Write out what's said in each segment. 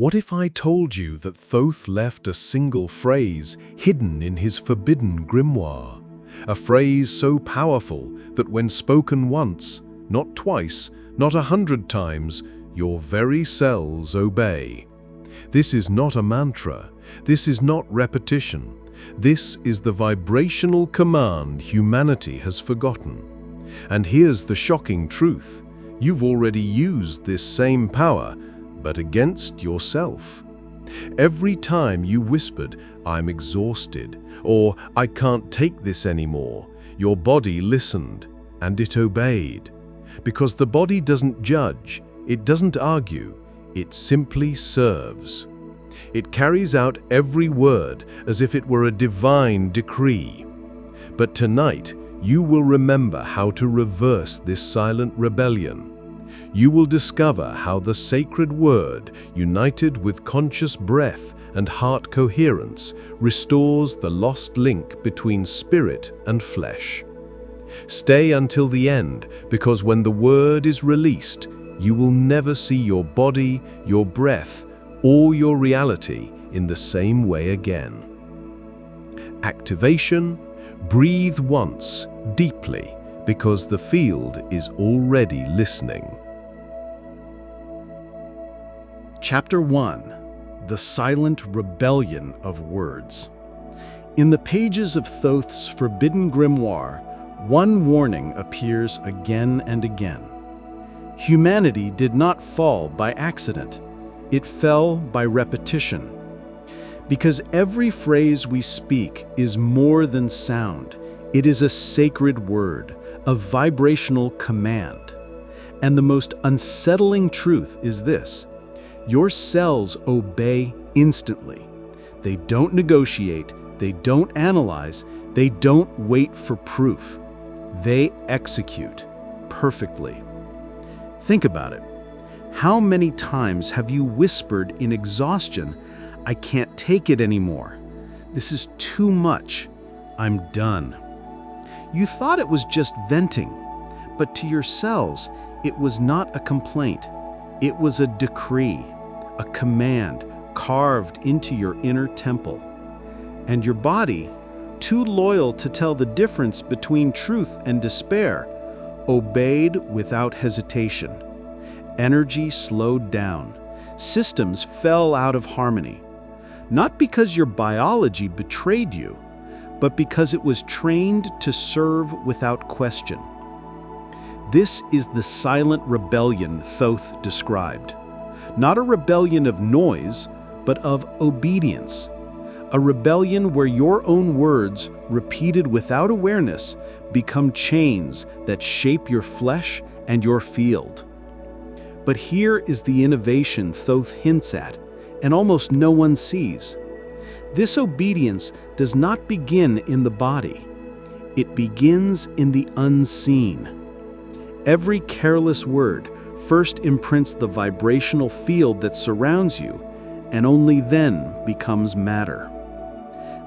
What if I told you that Thoth left a single phrase hidden in his forbidden grimoire? A phrase so powerful that when spoken once, not twice, not 100 times, your very cells obey. This is not a mantra. This is not repetition. This is the vibrational command humanity has forgotten. And here's the shocking truth. You've already used this same power, but against yourself. Every time you whispered, "I'm exhausted," or "I can't take this anymore," your body listened, and it obeyed. Because the body doesn't judge, it doesn't argue, it simply serves. It carries out every word as if it were a divine decree. But tonight, you will remember how to reverse this silent rebellion. You will discover how the sacred word, united with conscious breath and heart coherence, restores the lost link between spirit and flesh. Stay until the end, because when the word is released, you will never see your body, your breath, or your reality in the same way again. Activation: breathe once, deeply, because the field is already listening. Chapter 1: The Silent Rebellion of Words. In the pages of Thoth's forbidden grimoire, one warning appears again and again. Humanity did not fall by accident. It fell by repetition. Because every phrase we speak is more than sound. It is a sacred word, a vibrational command. And the most unsettling truth is this: your cells obey instantly. They don't negotiate, they don't analyze, they don't wait for proof. They execute perfectly. Think about it. How many times have you whispered in exhaustion, "I can't take it anymore. This is too much. I'm done." You thought it was just venting, but to your cells, it was not a complaint. It was a decree, a command carved into your inner temple. And your body, too loyal to tell the difference between truth and despair, obeyed without hesitation. Energy slowed down. Systems fell out of harmony. Not because your biology betrayed you, but because it was trained to serve without question. This is the silent rebellion Thoth described. Not a rebellion of noise, but of obedience. A rebellion where your own words, repeated without awareness, become chains that shape your flesh and your field. But here is the innovation Thoth hints at, and almost no one sees. This obedience does not begin in the body. It begins in the unseen. Every careless word first imprints the vibrational field that surrounds you, and only then becomes matter.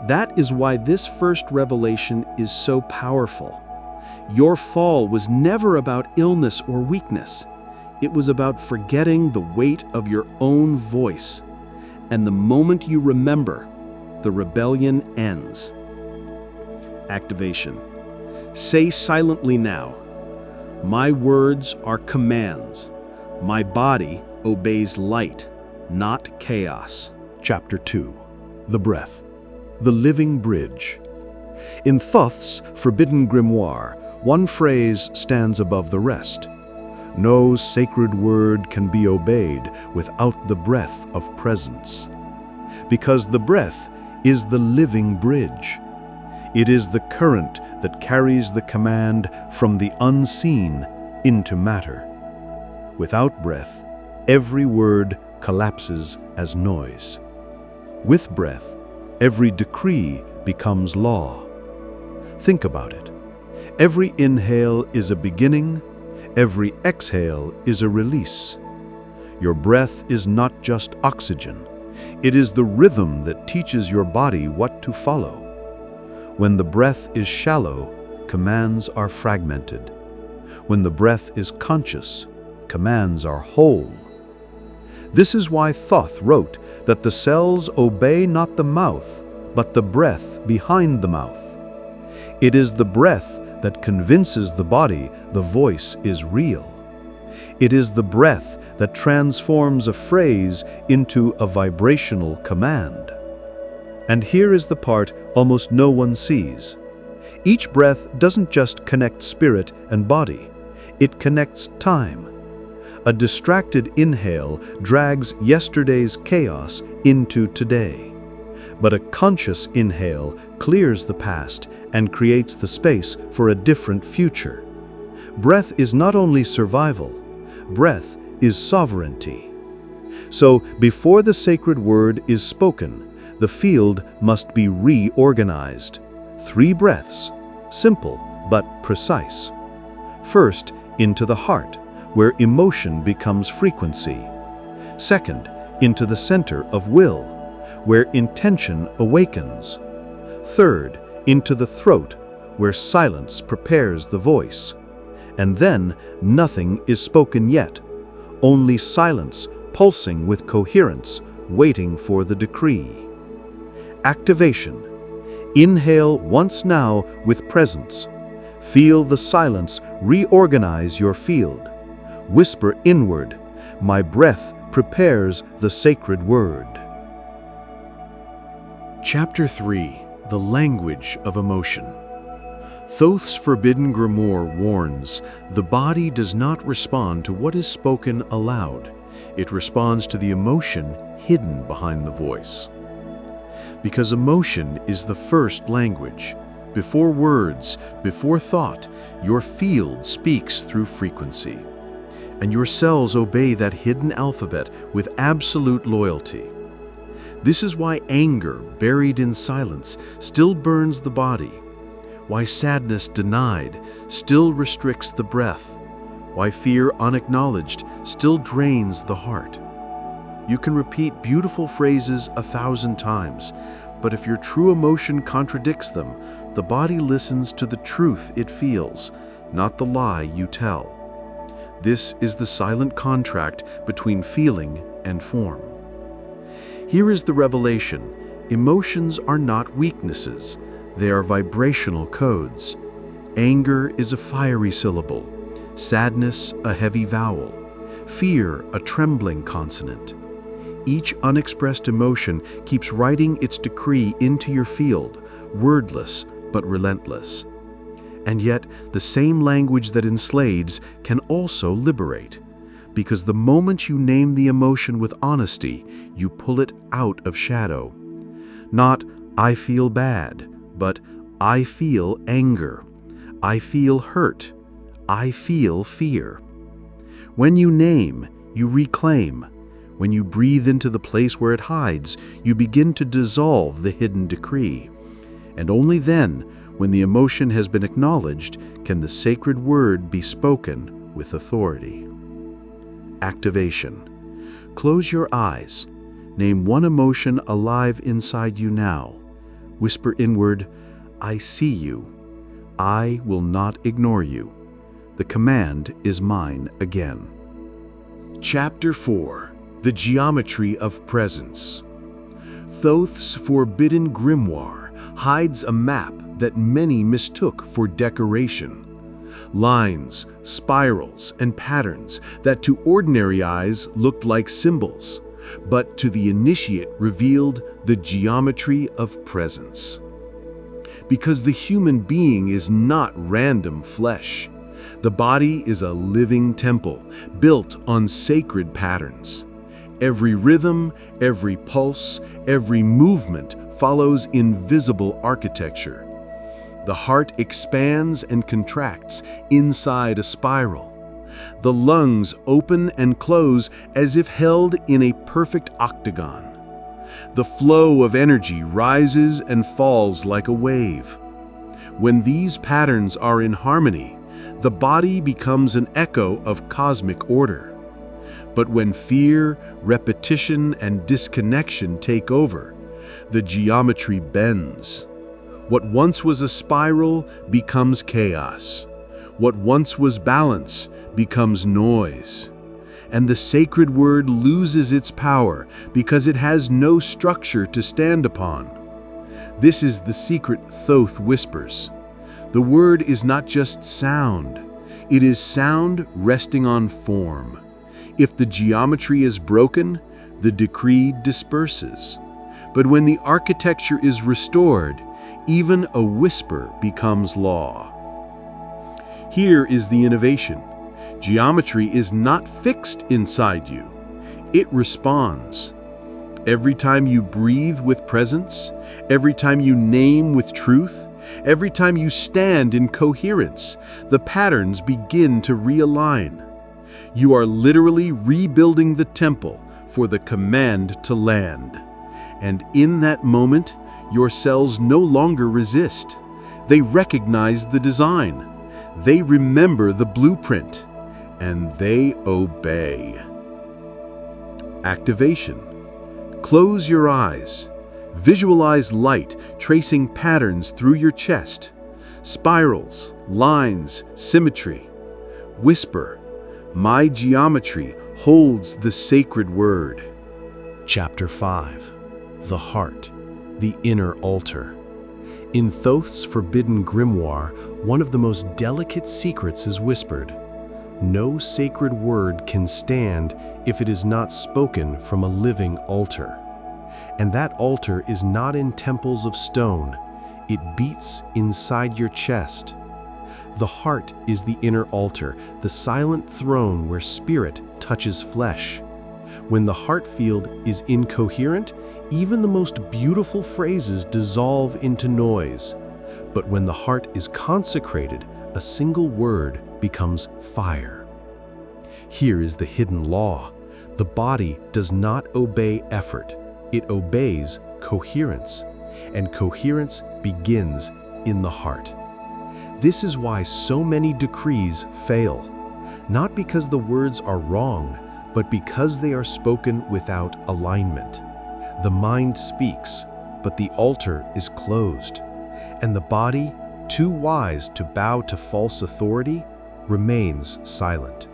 That is why this first revelation is so powerful. Your fall was never about illness or weakness. It was about forgetting the weight of your own voice. And the moment you remember, the rebellion ends. Activation. Say silently now, "My words are commands. My body obeys light, not chaos." Chapter 2: The Breath, the Living Bridge. In Thoth's forbidden grimoire, one phrase stands above the rest. No sacred word can be obeyed without the breath of presence. Because the breath is the living bridge. It is the current that carries the command from the unseen into matter. Without breath, every word collapses as noise. With breath, every decree becomes law. Think about it. Every inhale is a beginning. Every exhale is a release. Your breath is not just oxygen. It is the rhythm that teaches your body what to follow. When the breath is shallow, commands are fragmented. When the breath is conscious, commands are whole. This is why Thoth wrote that the cells obey not the mouth, but the breath behind the mouth. It is the breath that convinces the body the voice is real. It is the breath that transforms a phrase into a vibrational command. And here is the part almost no one sees. Each breath doesn't just connect spirit and body, it connects time. A distracted inhale drags yesterday's chaos into today. But a conscious inhale clears the past and creates the space for a different future. Breath is not only survival, breath is sovereignty. So, before the sacred word is spoken, the field must be reorganized. 3 breaths, simple but precise. First, into the heart, where emotion becomes frequency. Second, into the center of will, where intention awakens. Third, into the throat, where silence prepares the voice. And then, nothing is spoken yet, only silence pulsing with coherence, waiting for the decree. Activation. Inhale once now with presence. Feel the silence reorganize your field. Whisper inward, my breath prepares the sacred word. Chapter 3. The Language of Emotion. Thoth's forbidden grimoire warns, the body does not respond to what is spoken aloud. It responds to the emotion hidden behind the voice. Because emotion is the first language. Before words, before thought, your field speaks through frequency. And your cells obey that hidden alphabet with absolute loyalty. This is why anger, buried in silence, still burns the body. Why sadness denied still restricts the breath. Why fear unacknowledged still drains the heart. You can repeat beautiful phrases 1,000 times, but if your true emotion contradicts them, the body listens to the truth it feels, not the lie you tell. This is the silent contract between feeling and form. Here is the revelation. Emotions are not weaknesses. They are vibrational codes. Anger is a fiery syllable, sadness a heavy vowel, fear a trembling consonant. Each unexpressed emotion keeps writing its decree into your field, wordless but relentless. And yet, the same language that enslaves can also liberate. Because the moment you name the emotion with honesty, you pull it out of shadow. Not, I feel bad, but I feel anger. I feel hurt. I feel fear. When you name, you reclaim. When you breathe into the place where it hides, you begin to dissolve the hidden decree. And only then, when the emotion has been acknowledged, can the sacred word be spoken with authority. Activation. Close your eyes. Name one emotion alive inside you now. Whisper inward, I see you. I will not ignore you. The command is mine again. Chapter 4. The Geometry of Presence. Thoth's forbidden grimoire hides a map that many mistook for decoration. Lines, spirals, and patterns that to ordinary eyes looked like symbols, but to the initiate revealed the geometry of presence. Because the human being is not random flesh. The body is a living temple built on sacred patterns. Every rhythm, every pulse, every movement follows invisible architecture. The heart expands and contracts inside a spiral. The lungs open and close as if held in a perfect octagon. The flow of energy rises and falls like a wave. When these patterns are in harmony, the body becomes an echo of cosmic order. But when fear, repetition, and disconnection take over, the geometry bends. What once was a spiral becomes chaos. What once was balance becomes noise. and the sacred word loses its power because it has no structure to stand upon. This is the secret Thoth whispers. The word is not just sound. It is sound resting on form. If the geometry is broken, the decree disperses. But when the architecture is restored, even a whisper becomes law. Here is the innovation. Geometry is not fixed inside you. It responds. Every time you breathe with presence, every time you name with truth, every time you stand in coherence, the patterns begin to realign. You are literally rebuilding the temple for the command to land. And in that moment, your cells no longer resist. They recognize the design. They remember the blueprint. And they obey. Activation. Close your eyes. Visualize light tracing patterns through your chest. Spirals, lines, symmetry. Whisper, my geometry holds the sacred word. Chapter 5. The Heart, the Inner Altar. In Thoth's forbidden grimoire, one of the most delicate secrets is whispered. No sacred word can stand if it is not spoken from a living altar. And that altar is not in temples of stone. It beats inside your chest. The heart is the inner altar, the silent throne where spirit touches flesh. When the heart field is incoherent, even the most beautiful phrases dissolve into noise. But when the heart is consecrated, a single word becomes fire. Here is the hidden law. The body does not obey effort. It obeys coherence, and coherence begins in the heart. This is why so many decrees fail, not because the words are wrong, but because they are spoken without alignment. The mind speaks, but the altar is closed, and the body, too wise to bow to false authority, remains silent.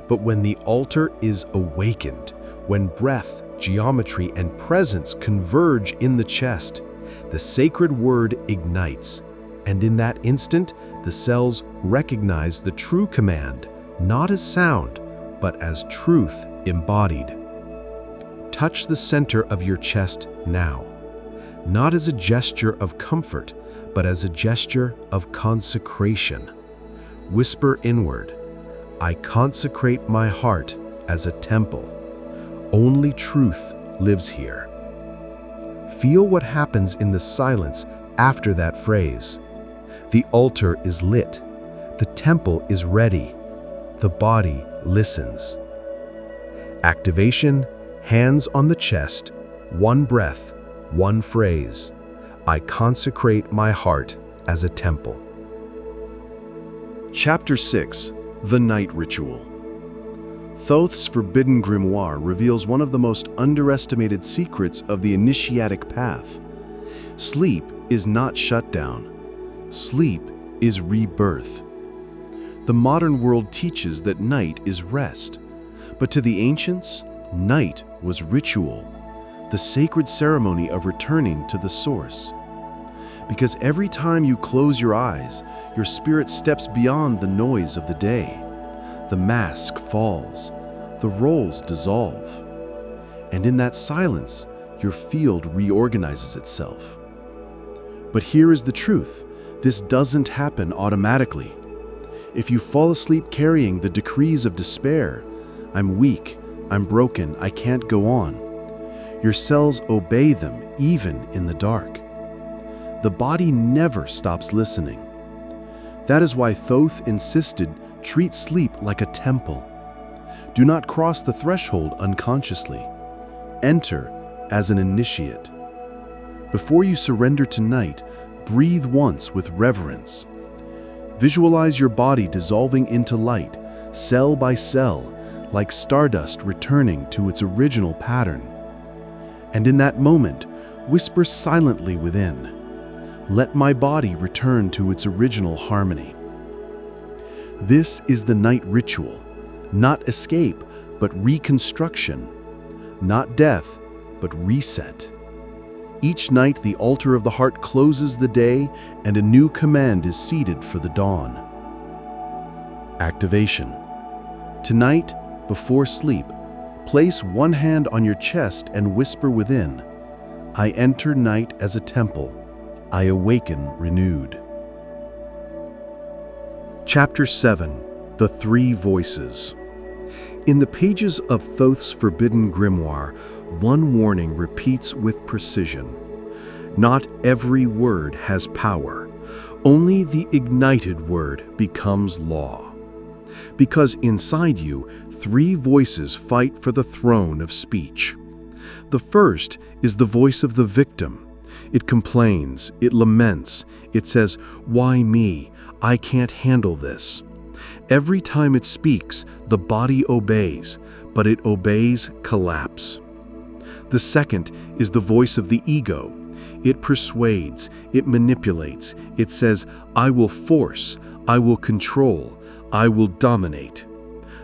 But when the altar is awakened, when breath, geometry, and presence converge in the chest, the sacred word ignites, and in that instant, the cells recognize the true command, not as sound, but as truth embodied. Touch the center of your chest now, not as a gesture of comfort, but as a gesture of consecration. Whisper inward, I consecrate my heart as a temple. Only truth lives here. Feel what happens in the silence after that phrase. The altar is lit. The temple is ready. The body listens. Activation, hands on the chest, one breath, one phrase. I consecrate my heart as a temple. Chapter 6. The Night Ritual. Thoth's forbidden grimoire reveals one of the most underestimated secrets of the initiatic path. Sleep is not shutdown. Sleep is rebirth. The modern world teaches that night is rest, but to the ancients, night was ritual, the sacred ceremony of returning to the source. Because every time you close your eyes, your spirit steps beyond the noise of the day. The mask falls, the roles dissolve, and in that silence, your field reorganizes itself. But here is the truth. This doesn't happen automatically. If you fall asleep carrying the decrees of despair, I'm weak, I'm broken, I can't go on, your cells obey them even in the dark. The body never stops listening. That is why Thoth insisted, treat sleep like a temple. Do not cross the threshold unconsciously. Enter as an initiate. Before you surrender to night, breathe once with reverence. Visualize your body dissolving into light, cell by cell, like stardust returning to its original pattern. And in that moment, whisper silently within, let my body return to its original harmony. This is the night ritual, not escape, but reconstruction. Not death, but reset. Each night the altar of the heart closes the day and a new command is seeded for the dawn. Activation. Tonight, before sleep, place one hand on your chest and whisper within, I enter night as a temple. I awaken renewed. Chapter 7. The Three Voices. In the pages of Thoth's forbidden grimoire, one warning repeats with precision. Not every word has power. Only the ignited word becomes law. Because inside you, three voices fight for the throne of speech. The first is the voice of the victim. It complains, it laments, it says, "Why me? I can't handle this." Every time it speaks, the body obeys, but it obeys collapse. The second is the voice of the ego. It persuades, it manipulates, it says, "I will force, I will control, I will dominate."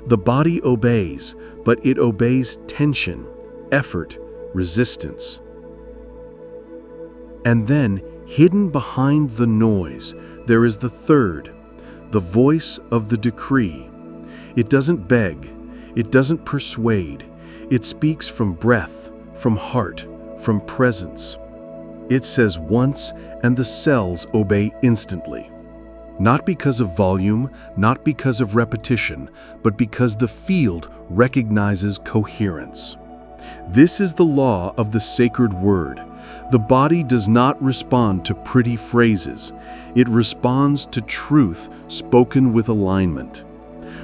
The body obeys, but it obeys tension, effort, resistance. And then, hidden behind the noise, there is the third, the voice of the decree. It doesn't beg, it doesn't persuade, it speaks from breath, from heart, from presence. It says once, and the cells obey instantly. Not because of volume, not because of repetition, but because the field recognizes coherence. This is the law of the sacred word. The body does not respond to pretty phrases. It responds to truth spoken with alignment.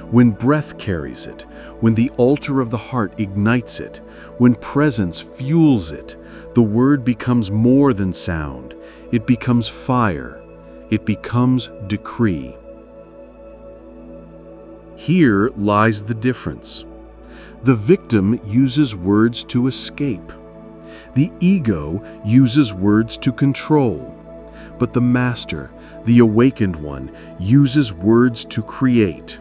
When breath carries it, when the altar of the heart ignites it, when presence fuels it, the word becomes more than sound. It becomes fire. It becomes decree. Here lies the difference. The victim uses words to escape. The ego uses words to control. But the master, the awakened one, uses words to create.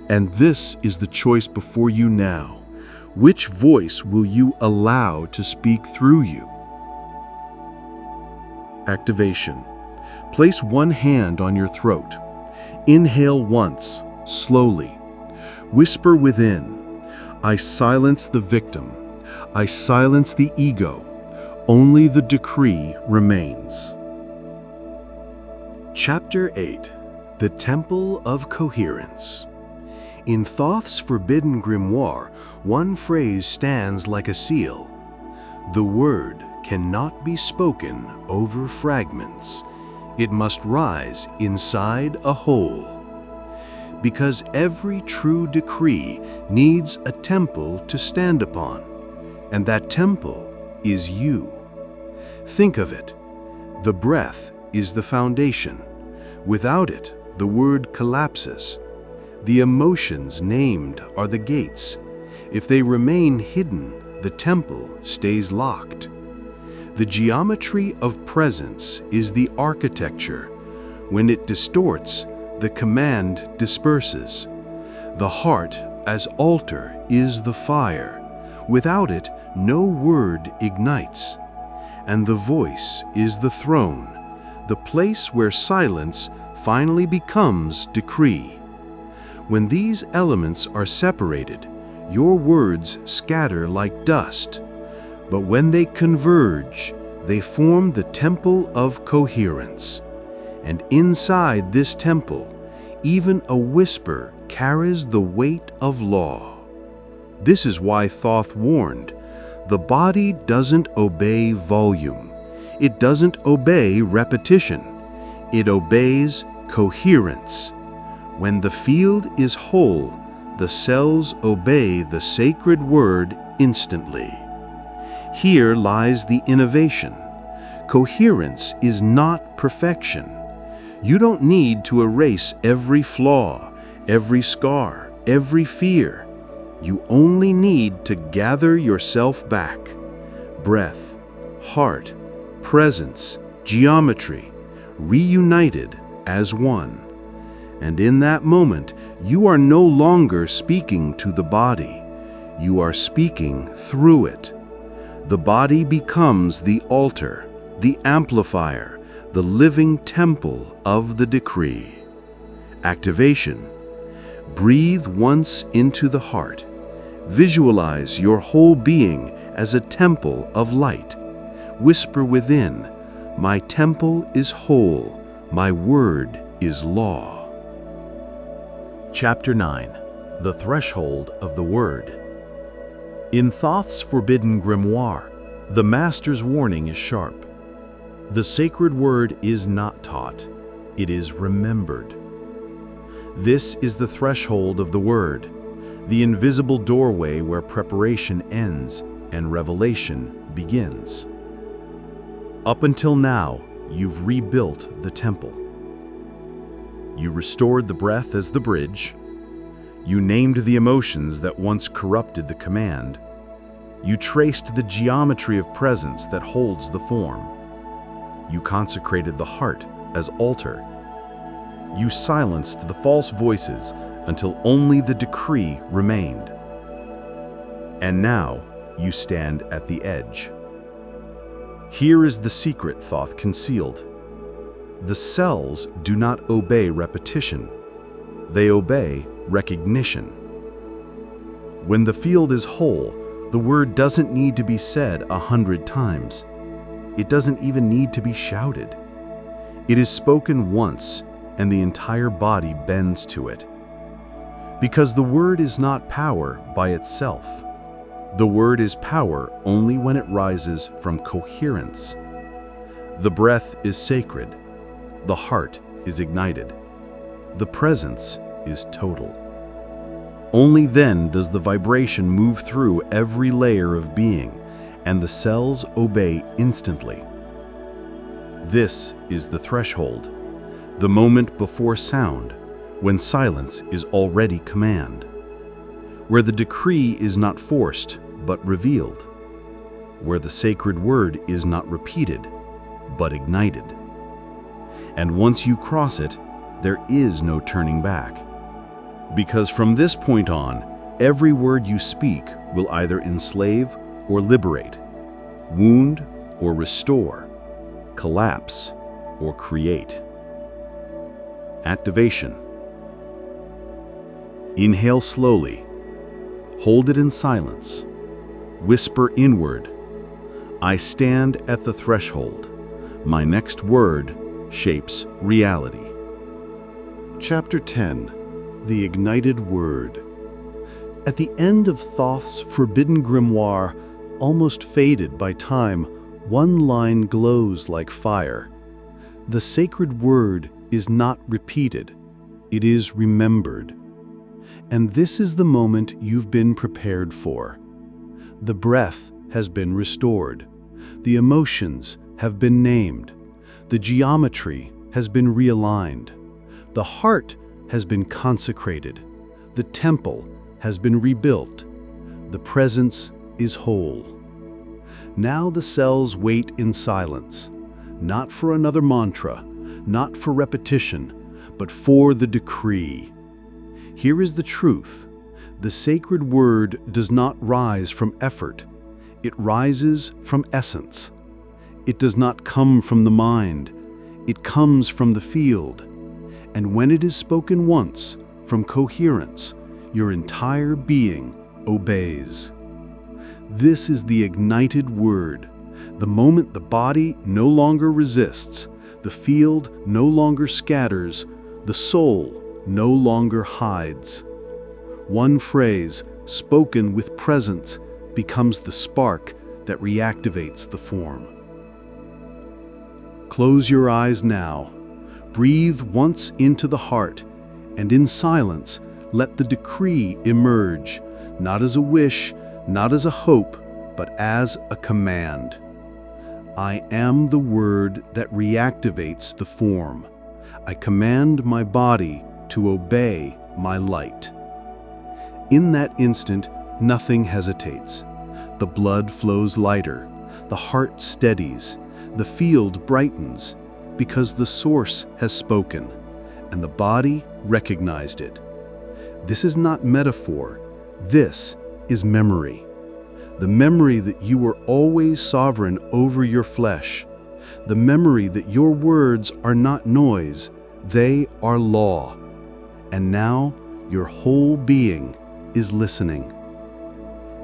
And this is the choice before you now. Which voice will you allow to speak through you? Activation. Place one hand on your throat. Inhale once, slowly. Whisper within, I silence the victim. I silence the ego. Only the decree remains. Chapter 8. The Temple of Coherence. In Thoth's forbidden grimoire, one phrase stands like a seal. The word cannot be spoken over fragments. It must rise inside a whole. Because every true decree needs a temple to stand upon, and that temple is you. Think of it. The breath is the foundation. Without it, the word collapses. The emotions named are the gates. If they remain hidden, the temple stays locked. The geometry of presence is the architecture. When it distorts, the command disperses. The heart, as altar, is the fire. Without it, no word ignites. And the voice is the throne, the place where silence finally becomes decree. When these elements are separated, your words scatter like dust. But when they converge, they form the Temple of Coherence. And inside this temple, even a whisper carries the weight of law. This is why Thoth warned, the body doesn't obey volume. It doesn't obey repetition. It obeys coherence. When the field is whole, the cells obey the sacred word instantly. Here lies the innovation. Coherence is not perfection. You don't need to erase every flaw, every scar, every fear. You only need to gather yourself back. Breath, heart, presence, geometry, reunited as one. And in that moment, you are no longer speaking to the body. You are speaking through it. The body becomes the altar, the amplifier, the living temple of the decree. Activation. Breathe once into the heart. Visualize your whole being as a temple of light. Whisper within, "My temple is whole, my word is law." Chapter 9. The Threshold of the Word. In Thoth's forbidden grimoire, the master's warning is sharp. The sacred word is not taught, it is remembered. This is the threshold of the word, the invisible doorway where preparation ends and revelation begins. Up until now, you've rebuilt the temple. You restored the breath as the bridge. You named the emotions that once corrupted the command. You traced the geometry of presence that holds the form. You consecrated the heart as altar. You silenced the false voices until only the decree remained. And now you stand at the edge. Here is the secret Thoth concealed. The cells do not obey repetition. They obey recognition. When the field is whole, the word doesn't need to be said 100 times. It doesn't even need to be shouted. It is spoken once, and the entire body bends to it. Because the word is not power by itself. The word is power only when it rises from coherence. The breath is sacred. The heart is ignited. The presence is total. Only then does the vibration move through every layer of being, and the cells obey instantly. This is the threshold, the moment before sound, when silence is already command, where the decree is not forced but revealed, where the sacred word is not repeated but ignited. And once you cross it, there is no turning back. Because from this point on, every word you speak will either enslave or liberate, wound or restore, collapse or create. Activation. Inhale slowly. Hold it in silence. Whisper inward. I stand at the threshold. My next word shapes reality. Chapter 10. The Ignited Word. At the end of Thoth's forbidden grimoire, almost faded by time, one line glows like fire. The sacred word is not repeated, it is remembered. And this is the moment you've been prepared for. The breath has been restored. The emotions have been named. The geometry has been realigned. The heart has been consecrated. The temple has been rebuilt. The presence is whole. Now the cells wait in silence, not for another mantra, not for repetition, but for the decree. Here is the truth. The sacred word does not rise from effort. It rises from essence. It does not come from the mind. It comes from the field. And when it is spoken once, from coherence, your entire being obeys. This is the ignited word, the moment the body no longer resists, the field no longer scatters, the soul no longer hides. One phrase, spoken with presence, becomes the spark that reactivates the form. Close your eyes now. Breathe once into the heart, and in silence, let the decree emerge, not as a wish, not as a hope, but as a command. I am the word that reactivates the form. I command my body to obey my light. In that instant, nothing hesitates. The blood flows lighter, the heart steadies, the field brightens, because the source has spoken, and the body recognized it. This is not metaphor. This is memory. The memory that you were always sovereign over your flesh. The memory that your words are not noise, they are law. And now your whole being is listening.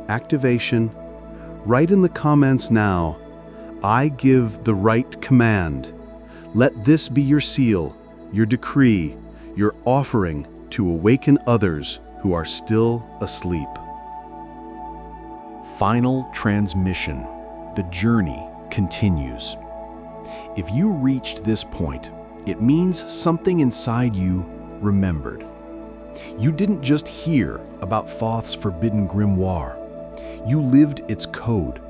Activation. Write in the comments now, I give the right command. Let this be your seal, your decree, your offering to awaken others who are still asleep. Final transmission. The journey continues. If you reached this point, it means something inside you remembered. You didn't just hear about Thoth's forbidden grimoire. You lived its code.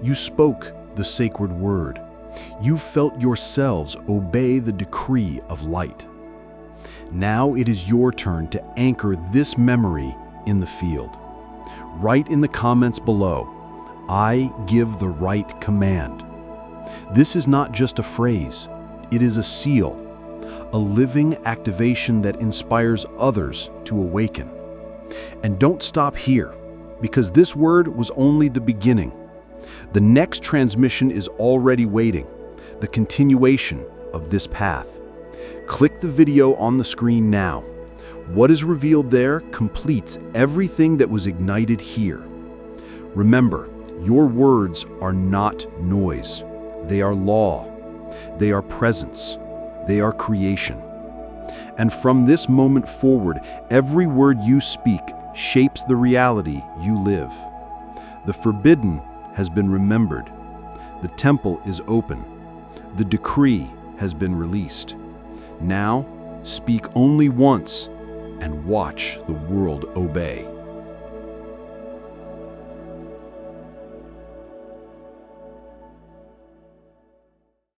You spoke the sacred word. You felt yourselves obey the decree of light. Now it is your turn to anchor this memory in the field. Write in the comments below, I give the right command. This is not just a phrase, it is a seal, a living activation that inspires others to awaken. And don't stop here, because this word was only the beginning. The next transmission is already waiting, the continuation of this path. Click the video on the screen now. What is revealed there completes everything that was ignited here. Remember, your words are not noise. They are law. They are presence. They are creation. And from this moment forward, every word you speak shapes the reality you live. The forbidden has been remembered. The temple is open. The decree has been released. Now, speak only once and watch the world obey.